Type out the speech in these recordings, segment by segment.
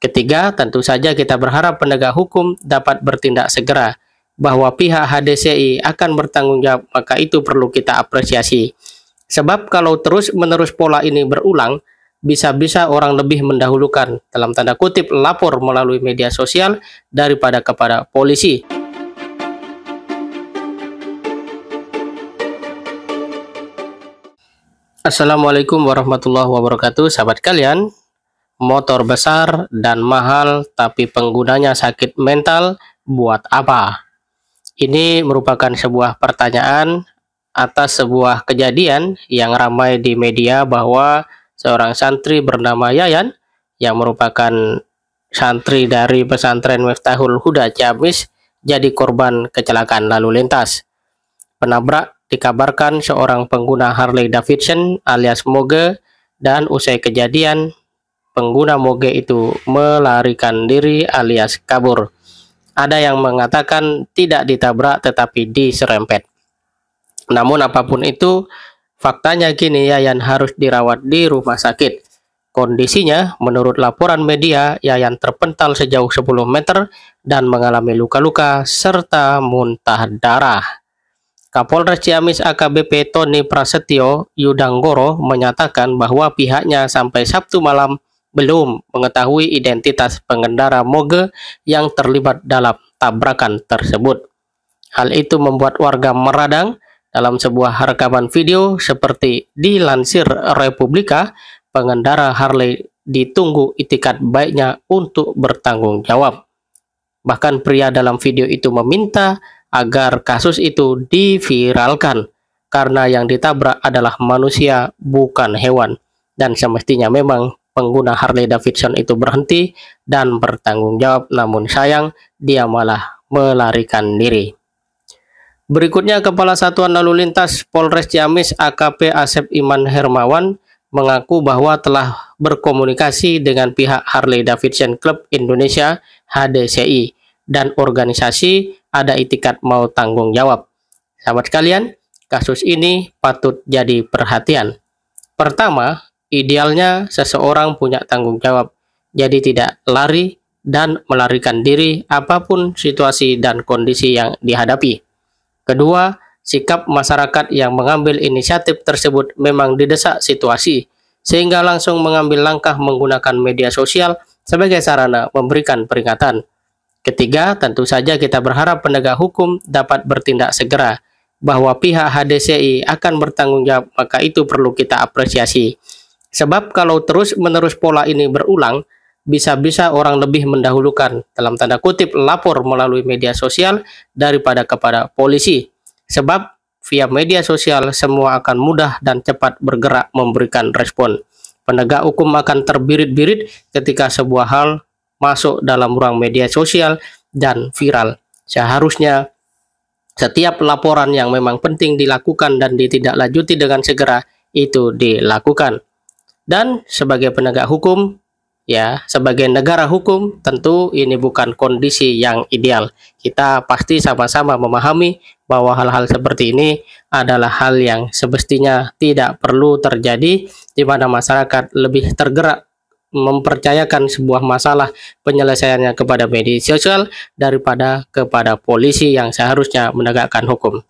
Ketiga, tentu saja kita berharap penegak hukum dapat bertindak segera, bahwa pihak HDCI akan bertanggung jawab, maka itu perlu kita apresiasi. Sebab kalau terus-menerus pola ini berulang, bisa-bisa orang lebih mendahulukan, dalam tanda kutip, lapor melalui media sosial daripada kepada polisi. Assalamualaikum warahmatullahi wabarakatuh, sahabat kalian. Motor besar dan mahal tapi penggunanya sakit mental, buat apa? Ini merupakan sebuah pertanyaan atas sebuah kejadian yang ramai di media bahwa seorang santri bernama Yayan yang merupakan santri dari pesantren Miftahul Huda Ciamis jadi korban kecelakaan lalu lintas. Penabrak dikabarkan seorang pengguna Harley Davidson alias Moge, dan usai kejadian pengguna Moge itu melarikan diri alias kabur. Ada yang mengatakan tidak ditabrak tetapi diserempet. Namun apapun itu, faktanya kini Yayan harus dirawat di rumah sakit. Kondisinya, menurut laporan media, Yayan terpental sejauh 10 meter dan mengalami luka-luka serta muntah darah. Kapolres Ciamis AKBP Tony Prasetyo Yudanggoro menyatakan bahwa pihaknya sampai Sabtu malam belum mengetahui identitas pengendara Moge yang terlibat dalam tabrakan tersebut. Hal itu membuat warga meradang. Dalam sebuah rekaman video seperti dilansir Republika, pengendara Harley ditunggu itikat baiknya untuk bertanggung jawab. Bahkan pria dalam video itu meminta agar kasus itu diviralkan karena yang ditabrak adalah manusia bukan hewan, dan semestinya memang pengguna Harley Davidson itu berhenti dan bertanggung jawab, namun sayang dia malah melarikan diri. Berikutnya, Kepala Satuan Lalu Lintas Polres Ciamis AKP Asep Iman Hermawan mengaku bahwa telah berkomunikasi dengan pihak Harley Davidson Club Indonesia HDCI dan organisasi ada itikat mau tanggung jawab. Sahabat sekalian, kasus ini patut jadi perhatian. Pertama, idealnya seseorang punya tanggung jawab, jadi tidak lari dan melarikan diri apapun situasi dan kondisi yang dihadapi. Kedua, sikap masyarakat yang mengambil inisiatif tersebut memang didesak situasi, sehingga langsung mengambil langkah menggunakan media sosial sebagai sarana memberikan peringatan. Ketiga, tentu saja kita berharap penegak hukum dapat bertindak segera, bahwa pihak HDCI akan bertanggung jawab, maka itu perlu kita apresiasi. Sebab kalau terus-menerus pola ini berulang, bisa-bisa orang lebih mendahulukan, dalam tanda kutip, lapor melalui media sosial daripada kepada polisi. Sebab via media sosial semua akan mudah dan cepat bergerak memberikan respon. Penegak hukum akan terbirit-birit ketika sebuah hal masuk dalam ruang media sosial dan viral. Seharusnya setiap laporan yang memang penting dilakukan dan ditindaklanjuti dengan segera itu dilakukan. Dan sebagai penegak hukum, ya, sebagai negara hukum, tentu ini bukan kondisi yang ideal. Kita pasti sama-sama memahami bahwa hal-hal seperti ini adalah hal yang semestinya tidak perlu terjadi, di mana masyarakat lebih tergerak mempercayakan sebuah masalah penyelesaiannya kepada media sosial daripada kepada polisi yang seharusnya menegakkan hukum.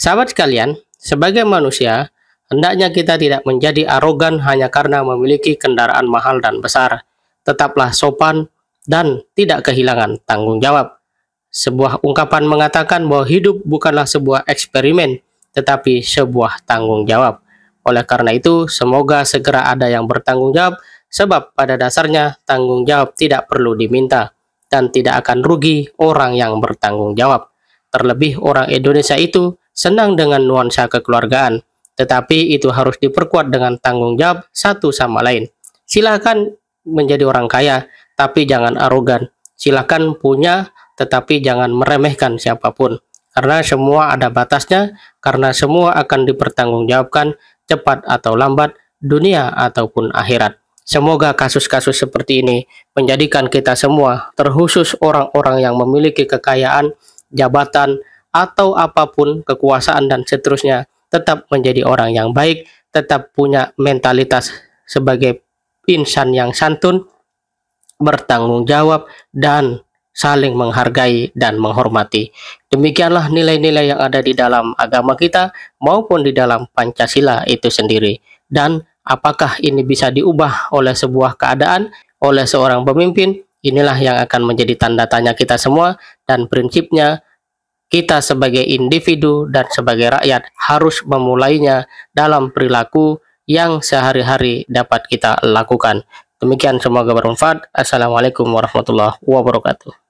Sahabat sekalian, sebagai manusia, hendaknya kita tidak menjadi arogan hanya karena memiliki kendaraan mahal dan besar. Tetaplah sopan dan tidak kehilangan tanggung jawab. Sebuah ungkapan mengatakan bahwa hidup bukanlah sebuah eksperimen, tetapi sebuah tanggung jawab. Oleh karena itu, semoga segera ada yang bertanggung jawab, sebab pada dasarnya tanggung jawab tidak perlu diminta dan tidak akan rugi orang yang bertanggung jawab. Terlebih orang Indonesia itu senang dengan nuansa kekeluargaan, tetapi itu harus diperkuat dengan tanggung jawab satu sama lain. Silakan menjadi orang kaya, tapi jangan arogan. Silakan punya, tetapi jangan meremehkan siapapun. Karena semua ada batasnya, karena semua akan dipertanggungjawabkan cepat atau lambat, dunia ataupun akhirat. Semoga kasus-kasus seperti ini menjadikan kita semua, terkhusus orang-orang yang memiliki kekayaan, jabatan, atau apapun, kekuasaan dan seterusnya, tetap menjadi orang yang baik, tetap punya mentalitas sebagai insan yang santun, bertanggung jawab, dan saling menghargai dan menghormati. Demikianlah nilai-nilai yang ada di dalam agama kita maupun di dalam Pancasila itu sendiri. Dan apakah ini bisa diubah oleh sebuah keadaan, oleh seorang pemimpin? Inilah yang akan menjadi tanda tanya kita semua, dan prinsipnya kita sebagai individu dan sebagai rakyat harus memulainya dalam perilaku yang sehari-hari dapat kita lakukan. Demikian, semoga bermanfaat. Assalamualaikum warahmatullahi wabarakatuh.